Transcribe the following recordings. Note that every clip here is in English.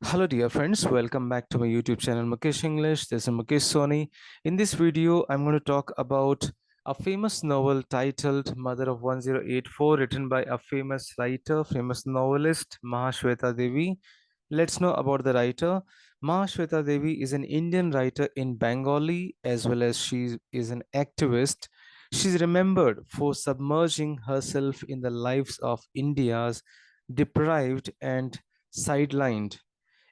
Hello dear friends, welcome back to my YouTube channel Mukesh English. This is Mukesh Soni. In this video, I'm going to talk about a famous novel titled Mother of 1084, written by a famous writer, famous novelist, Mahasweta Devi. Let's know about the writer. Mahasweta Devi is an Indian writer in Bengali, as well as she is an activist. She's remembered for submerging herself in the lives of India's deprived and sidelined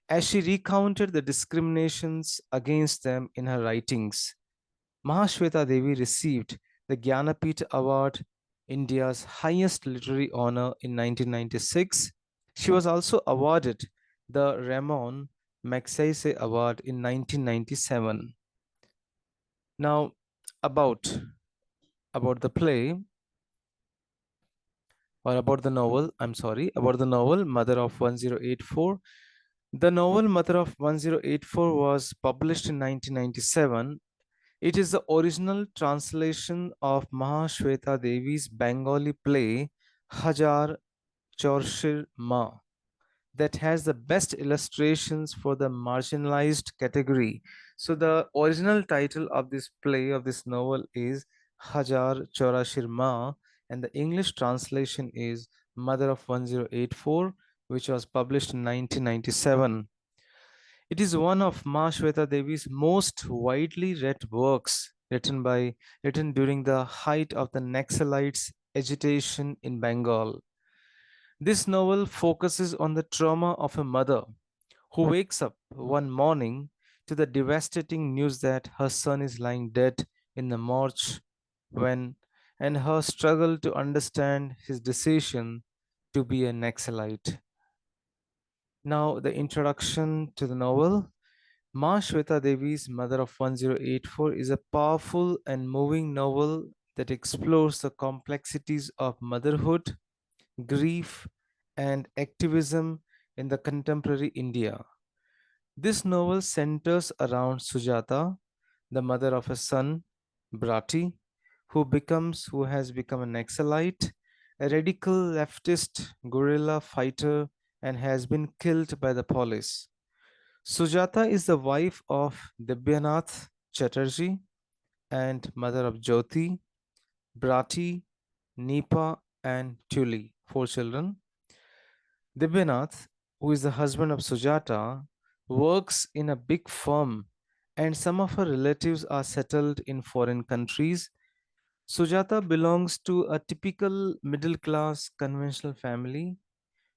as she recounted the discriminations against them in her writings. Mahashweta Devi received the Jnanapith Award, India's highest literary honor, in 1996. She was also awarded the Ramon Magsaysay Award in 1997. Now, about about the play or about the novel, about the novel Mother of 1084. The novel Mother of 1084 was published in 1997. It is the original translation of Mahashweta Devi's Bengali play Hajar Chorshir Ma that has the best illustrations for the marginalized category. So the original title of this play, of this novel, is Hajar Chorashir Ma, and the English translation is Mother of 1084, which was published in 1997. It is one of Mahashweta Devi's most widely read works, written during the height of the Naxalites' agitation in Bengal. This novel focuses on the trauma of a mother who wakes up one morning to the devastating news that her son is lying dead in the morgue when and her struggle to understand his decision to be a Naxalite. Now, the introduction to the novel. Mahashweta Devi's Mother of 1084 is a powerful and moving novel that explores the complexities of motherhood, grief, and activism in the contemporary India. This novel centers around Sujata, the mother of a son, Brati, who has become an Naxalite, a radical leftist guerrilla fighter, and has been killed by the police. Sujata is the wife of Dibyanath Chatterjee and mother of Jyoti, Brati, Nipa, and Tuli, four children. Dibyanath, who is the husband of Sujata, works in a big firm, and some of her relatives are settled in foreign countries. Sujata belongs to a typical middle class conventional family.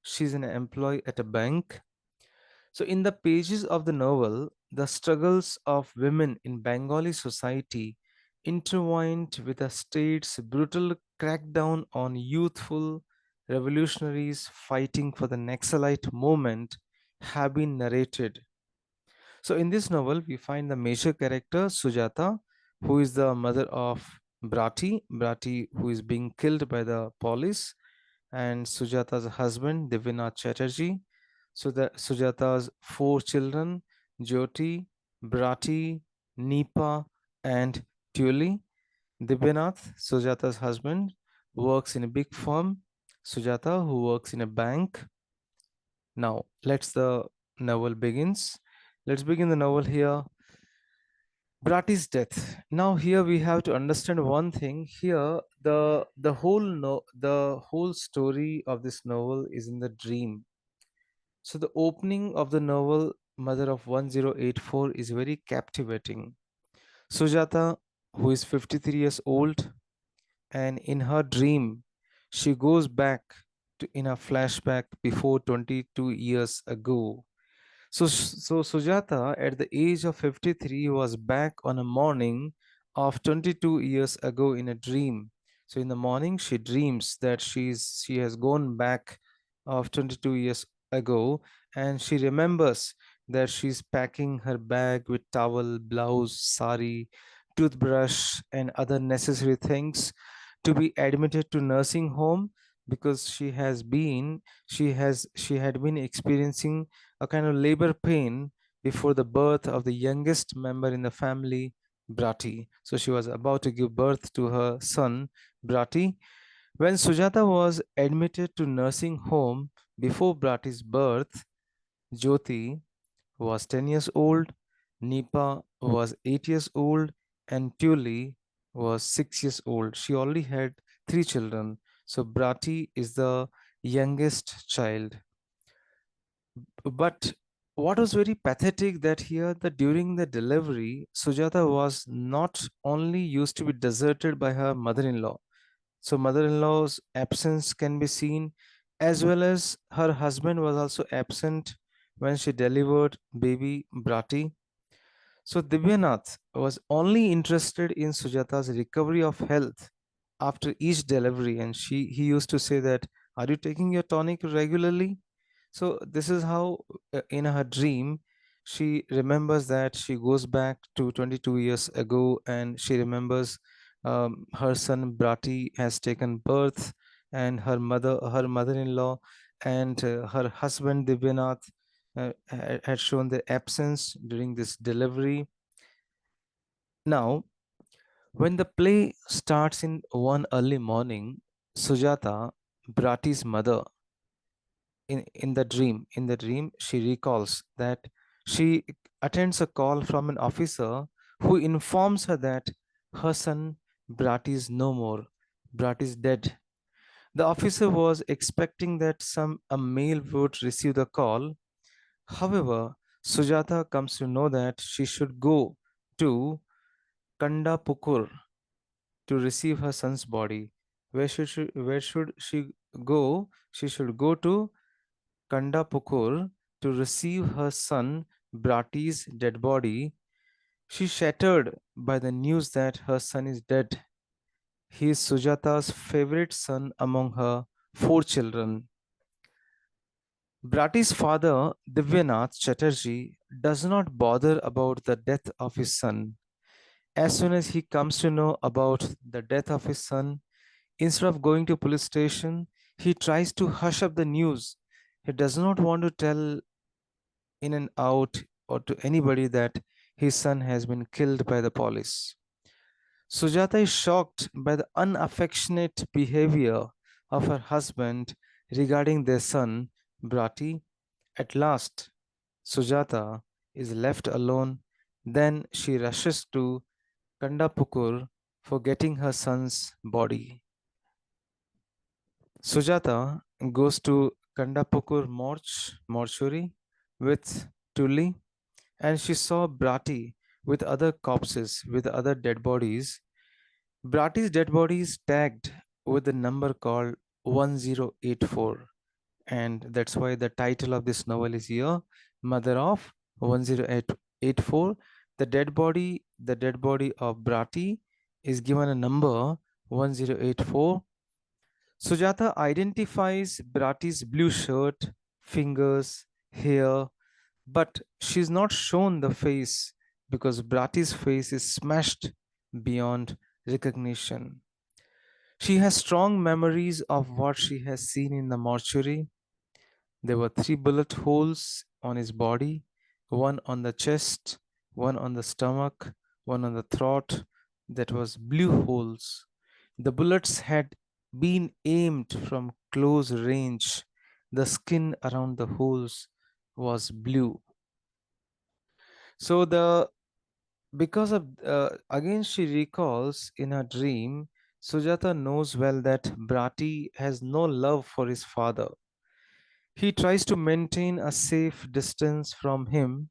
She's an employee at a bank. So, in the pages of the novel, the struggles of women in Bengali society intertwined with the state's brutal crackdown on youthful revolutionaries fighting for the Naxalite movement have been narrated. So, in this novel, we find the major character Sujata, who is the mother of Brati, who is being killed by the police, and Sujata's husband, Divinath Chatterjee. So the Sujata's four children, Jyoti, Brati, Nipa, and Tuli. Dibyanath, Sujata's husband, works in a big firm. Sujata, who works in a bank. Now, let's the novel begins. Let's begin the novel here. Brati's death. Now here we have to understand one thing. Here the whole story of this novel is in the dream. So the opening of the novel Mother of 1084 is very captivating. Sujata, who is 53 years old, and in her dream, she goes back to in a flashback before 22 years ago. So Sujata, at the age of 53, was back on a morning of 22 years ago in a dream. So in the morning, she dreams that she has gone back of 22 years ago, and she remembers that she's packing her bag with towel, blouse, sari, toothbrush, and other necessary things to be admitted to nursing home because she had been experiencing a kind of labor pain before the birth of the youngest member in the family, Brati. So she was about to give birth to her son, Brati. When Sujata was admitted to nursing home before Brati's birth, Jyoti was 10 years old, Nipa was 8 years old, and Tuli was 6 years old. She already had three children. So Brati is the youngest child. But what was very pathetic that here that during the delivery, Sujata was not only used to be deserted by her mother-in-law. So mother-in-law's absence can be seen, as well as her husband was also absent when she delivered baby Brati. So Dibyanath was only interested in Sujata's recovery of health after each delivery, and he used to say that, "Are you taking your tonic regularly?" So this is how, in her dream, she remembers that she goes back to 22 years ago, and she remembers her son Brati has taken birth, and her mother-in-law, and her husband Dibyanath had shown their absence during this delivery. Now, when the play starts in one early morning, Sujata, Brati's mother, in the dream, she recalls that she attends a call from an officer who informs her that her son Brati is no more. Brati is dead. The officer was expecting that some a male would receive the call. However, Sujata comes to know that she should go to Kandapukur to receive her son's body. Where should she go? She should go to Kandapukur to receive her son Brati's dead body. She shattered by the news that her son is dead. He is Sujata's favorite son among her four children. Brati's father, Divyanath Chatterjee, does not bother about the death of his son. As soon as he comes to know about the death of his son, instead of going to police station, he tries to hush up the news. He does not want to tell in and out or to anybody that his son has been killed by the police. Sujata is shocked by the unaffectionate behavior of her husband regarding their son, Brati. At last, Sujata is left alone. Then she rushes to Kandapukur for getting her son's body. Sujata goes to Kandapukur mortuary with Tuli, and she saw Brati with other corpses, with other dead bodies. Brati's dead body is tagged with the number called 1084, and that's why the title of this novel is here, Mother of 1084. The dead body of Brati is given a number 1084. Sujata identifies Brati's blue shirt, fingers, hair, but she's not shown the face because Brati's face is smashed beyond recognition. She has strong memories of what she has seen in the mortuary. There were three bullet holes on his body, one on the chest, one on the stomach, one on the throat. That was blue holes. The bullets had been aimed from close range. The skin around the holes was blue. So the because of again she recalls in her dream, Sujata knows well that Brati has no love for his father. He tries to maintain a safe distance from him.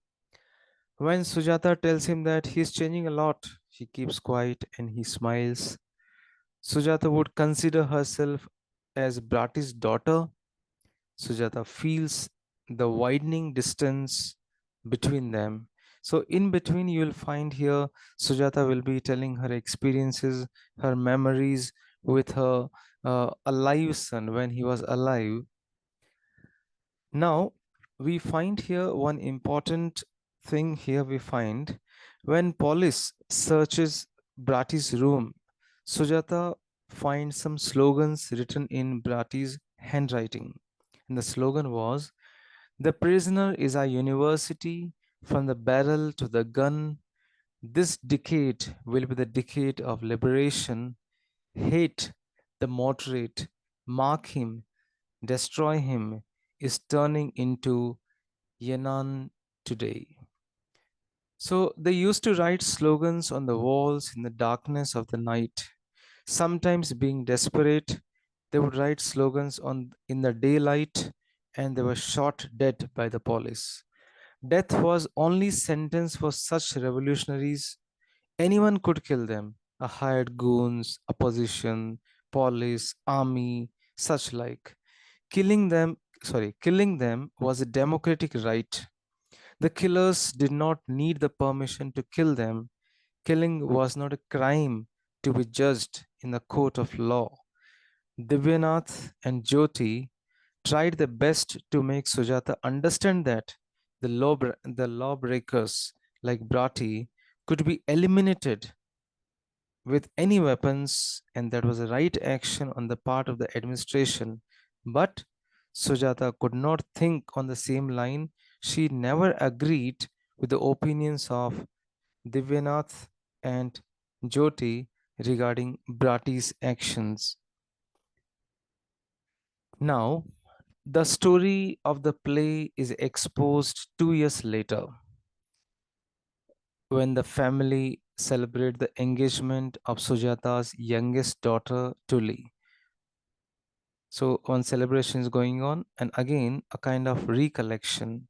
When Sujata tells him that he is changing a lot, he keeps quiet and he smiles. Sujata would consider herself as Brati's daughter. Sujata feels the widening distance between them. So, in between, you will find here Sujata will be telling her experiences, her memories with her alive son when he was alive. Now, we find here one important thing here we find when police searches Brati's room, Sujata finds some slogans written in Brati's handwriting. And the slogan was, "The prisoner is our university, from the barrel to the gun. This decade will be the decade of liberation. Hate the moderate, mark him, destroy him, is turning into Yanan today. So they used to write slogans on the walls in the darkness of the night. Sometimes being desperate, they would write slogans on in the daylight and they were shot dead by the police. Death was only sentence for such revolutionaries. Anyone could kill them. A hired goons, opposition, police, army, such like. Killing them was a democratic right. The killers did not need the permission to kill them. Killing was not a crime to be judged in the court of law. Dibyanath and Jyoti tried their best to make Sujata understand that the lawbreakers like Brati could be eliminated with any weapons, and that was a right action on the part of the administration. But Sujata could not think on the same line. She never agreed with the opinions of Divyanath and Jyoti regarding Brati's actions. Now, the story of the play is exposed 2 years later when the family celebrate the engagement of Sujata's youngest daughter, Tuli. So one celebration is going on, and again a kind of recollection.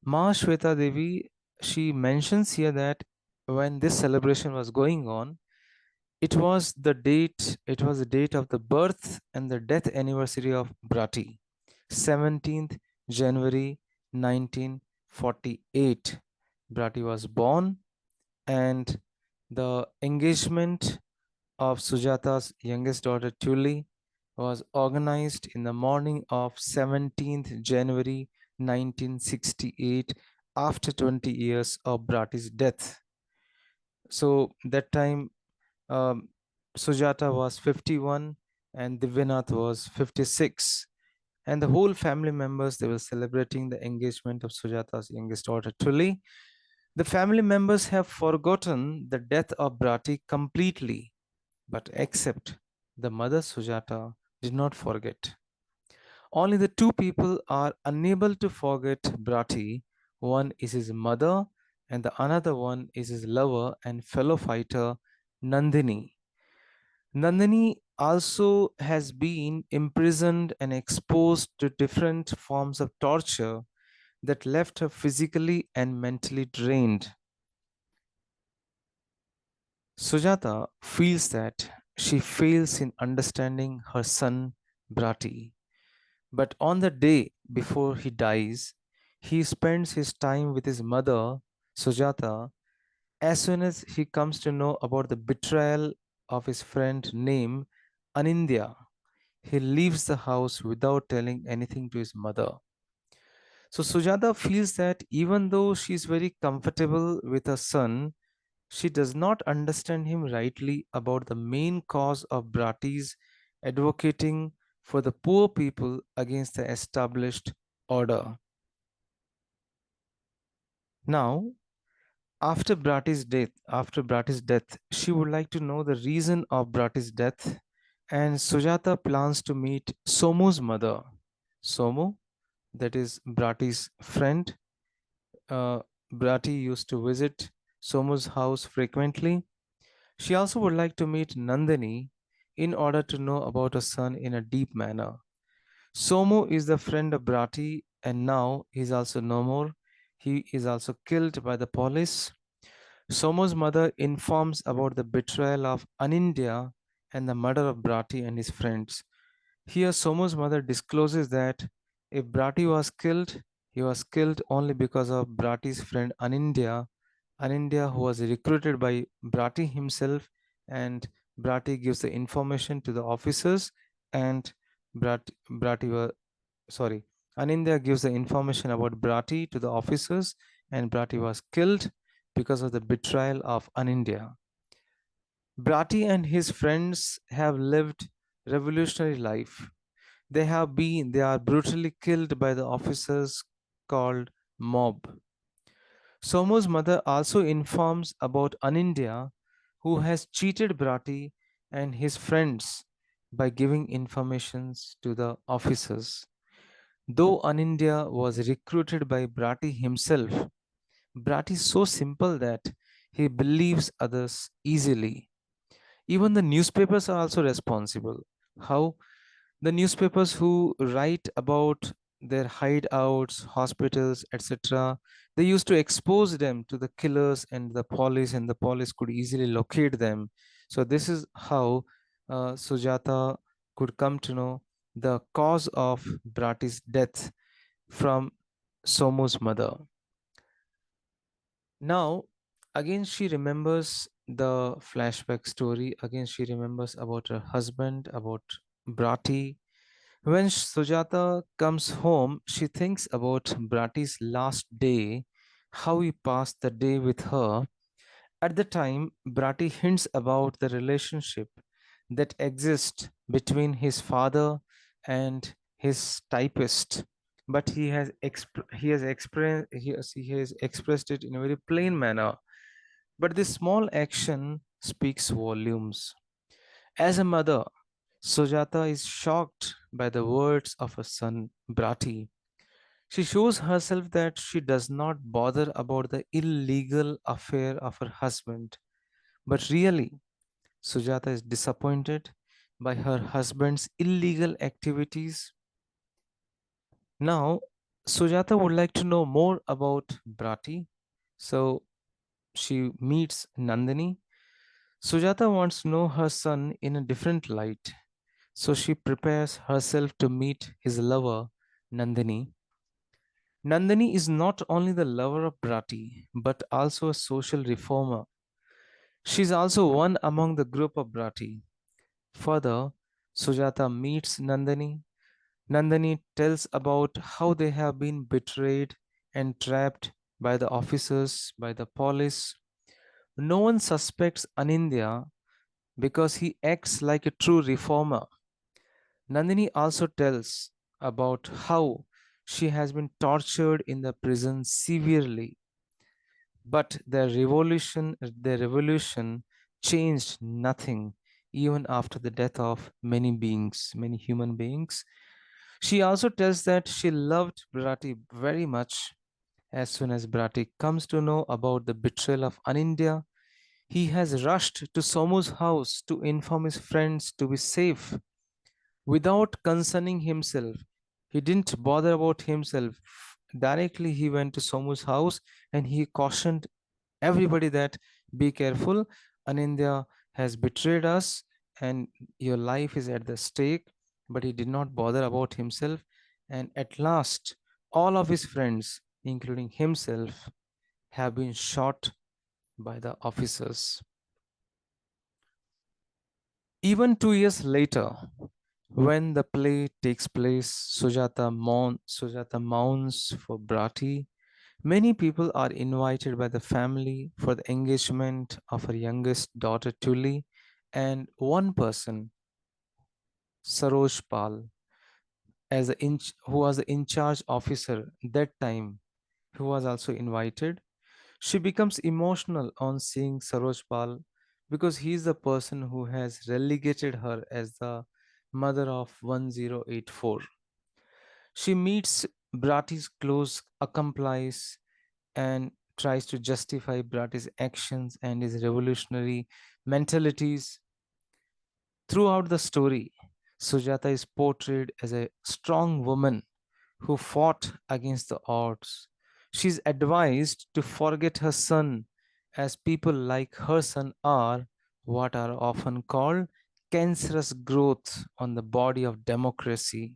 Mahasweta Devi, she mentions here that when this celebration was going on, it was the date of the birth and the death anniversary of Brati, 17th January 1948. Brati was born, and the engagement of Sujata's youngest daughter Tuli was organized in the morning of 17th January 1968 after 20 years of Brati's death. So that time um, Sujata was 51 and Divyanath was 56. And the whole family members, they were celebrating the engagement of Sujata's youngest daughter Tuli. The family members have forgotten the death of Brati completely, but except the mother Sujata did not forget. Only the two people are unable to forget Brati. One is his mother, and the another one is his lover and fellow fighter, Nandhini. Nandhini also has been imprisoned and exposed to different forms of torture that left her physically and mentally drained. Sujata feels that she fails in understanding her son Brati. But on the day before he dies, he spends his time with his mother, Sujata. As soon as he comes to know about the betrayal of his friend named Anindya, he leaves the house without telling anything to his mother. So Sujata feels that even though she is very comfortable with her son, she does not understand him rightly about the main cause of Brati's advocating for the poor people against the established order. Now, after Brati's death, she would like to know the reason of Brati's death, and Sujata plans to meet Somu's mother. Somu, that is Brati's friend. Uh, Brati used to visit Somu's house frequently. She also would like to meet Nandini in order to know about her son in a deep manner. Somu is the friend of Brati, and now he is also no more. He is also killed by the police. Somu's mother informs about the betrayal of Anindya and the murder of Brati and his friends. Here, Somu's mother discloses that if Brati was killed, he was killed only because of Brati's friend Anindya, Anindya who was recruited by Brati himself, and Brati gives the information to the officers, and Brati was sorry, Anindya gives the information about Brati to the officers, and Brati was killed because of the betrayal of Anindya. Brati and his friends have lived revolutionary life. They are brutally killed by the officers called mob. Somu's mother also informs about Anindya, who has cheated Brati and his friends by giving informations to the officers. Though Anindya was recruited by Brati himself, Brati is so simple that he believes others easily. Even the newspapers are also responsible. How? The newspapers who write about their hideouts, hospitals, etc., they used to expose them to the killers and the police could easily locate them. So this is how Sujata could come to know the cause of Brati's death from Somu's mother. Now, again, she remembers the flashback story. Again, she remembers about her husband, about Brati. When Sujata comes home, she thinks about Brati's last day, how he passed the day with her. At the time, Brati hints about the relationship that exists between his father and his typist, but he has expressed it in a very plain manner. But this small action speaks volumes. As a mother, Sujata is shocked by the words of her son Brati. She shows herself that she does not bother about the illegal affair of her husband, but really, Sujata is disappointed by her husband's illegal activities. Now, Sujata would like to know more about Brati, so she meets Nandini. Sujata wants to know her son in a different light, so she prepares herself to meet his lover, Nandini. Nandini is not only the lover of Brati, but also a social reformer. She is also one among the group of Brati. Further, Sujata meets Nandini. Nandini tells about how they have been betrayed and trapped by the officers, by the police. No one suspects Anindya because he acts like a true reformer. Nandini also tells about how she has been tortured in the prison severely, but their revolution changed nothing even after the death of many beings, many human beings. She also tells that she loved Bharati very much. As soon as Bharati comes to know about the betrayal of Anindya, he has rushed to Somu's house to inform his friends to be safe without concerning himself. He didn't bother about himself. Directly, he went to Somu's house and he cautioned everybody that be careful. Anindya has betrayed us and your life is at the stake. But he did not bother about himself. And at last, all of his friends, including himself, have been shot by the officers. Even 2 years later, when the play takes place, Sujata mourns for Brati. Many people are invited by the family for the engagement of her youngest daughter Tuli, and one person, Saroj Pal, who was the in charge officer that time, who was also invited. She becomes emotional on seeing Saroj Pal because he is the person who has relegated her as the mother of 1084. She meets Brati's close accomplice and tries to justify Brati's actions and his revolutionary mentalities. Throughout the story, Sujata is portrayed as a strong woman who fought against the odds. She is advised to forget her son, as people like her son are what are often called cancerous growth on the body of democracy.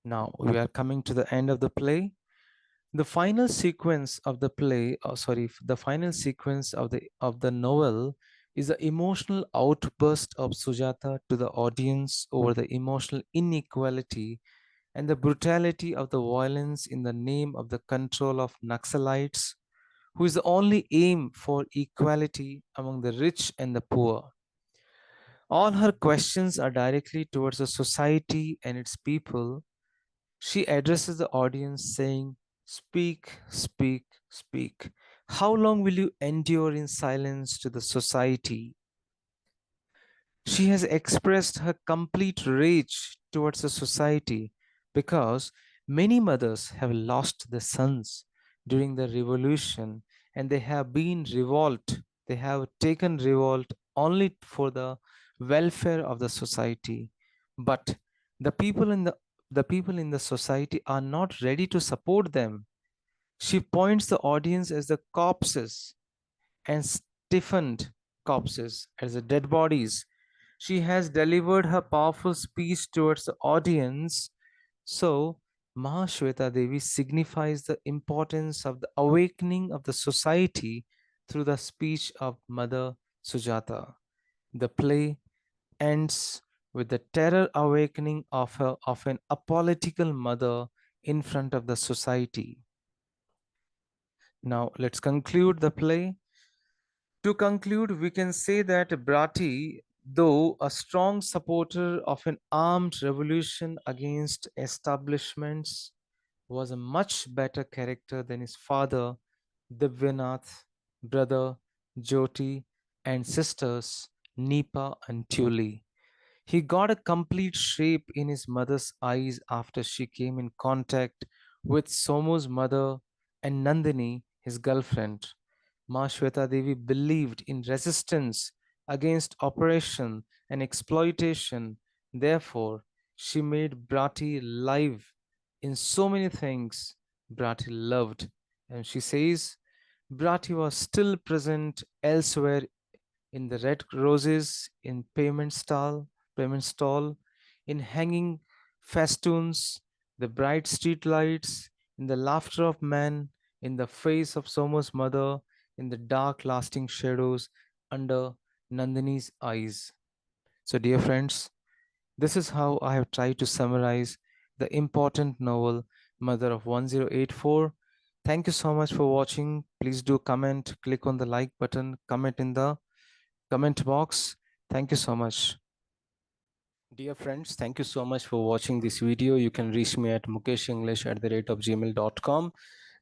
Now we are coming to the end of the play. The final sequence of the play, the final sequence of the novel is the emotional outburst of Sujata to the audience over the emotional inequality and the brutality of the violence in the name of the control of Naxalites, who is the only aim for equality among the rich and the poor. All her questions are directly towards the society and its people. She addresses the audience saying, "Speak, speak, speak. How long will you endure in silence to the society?" She has expressed her complete rage towards the society, because many mothers have lost their sons during the revolution, and they have been revolt. They have taken revolt only for the welfare of the society. But the people in the society are not ready to support them. She points the audience as the corpses and stiffened corpses as the dead bodies. She has delivered her powerful speech towards the audience. So, Mahashweta Devi signifies the importance of the awakening of the society through the speech of Mother Sujata. The play ends with the terror awakening of an apolitical mother in front of the society. Now, let's conclude the play. To conclude, we can say that Bharati, though a strong supporter of an armed revolution against establishments, was a much better character than his father, Divyanath, brother Jyoti, and sisters Nipa and Tuli. He got a complete shape in his mother's eyes after she came in contact with Somu's mother and Nandini, his girlfriend. Mahashweta Devi believed in resistance against oppression and exploitation. Therefore, she made Bharati live in so many things Bharati loved. And she says, Bharati was still present elsewhere in the red roses, in payment stall, in hanging festoons, the bright street lights, in the laughter of men, in the face of Soma's mother, in the dark lasting shadows under Nandini's eyes. So, dear friends, this is how I have tried to summarize the important novel Mother of 1084. Thank you so much for watching. Please do comment, click on the like button, comment in the comment box. Thank you so much. Dear friends, thank you so much for watching this video. You can reach me at mukeshenglish@gmail.com.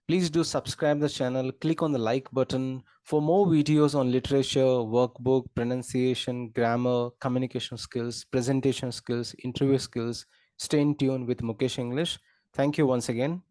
Please do subscribe the channel, click on the like button for more videos on literature, workbook, pronunciation, grammar, communication skills, presentation skills, interview skills. Stay in tune with Mukesh English. Thank you once again.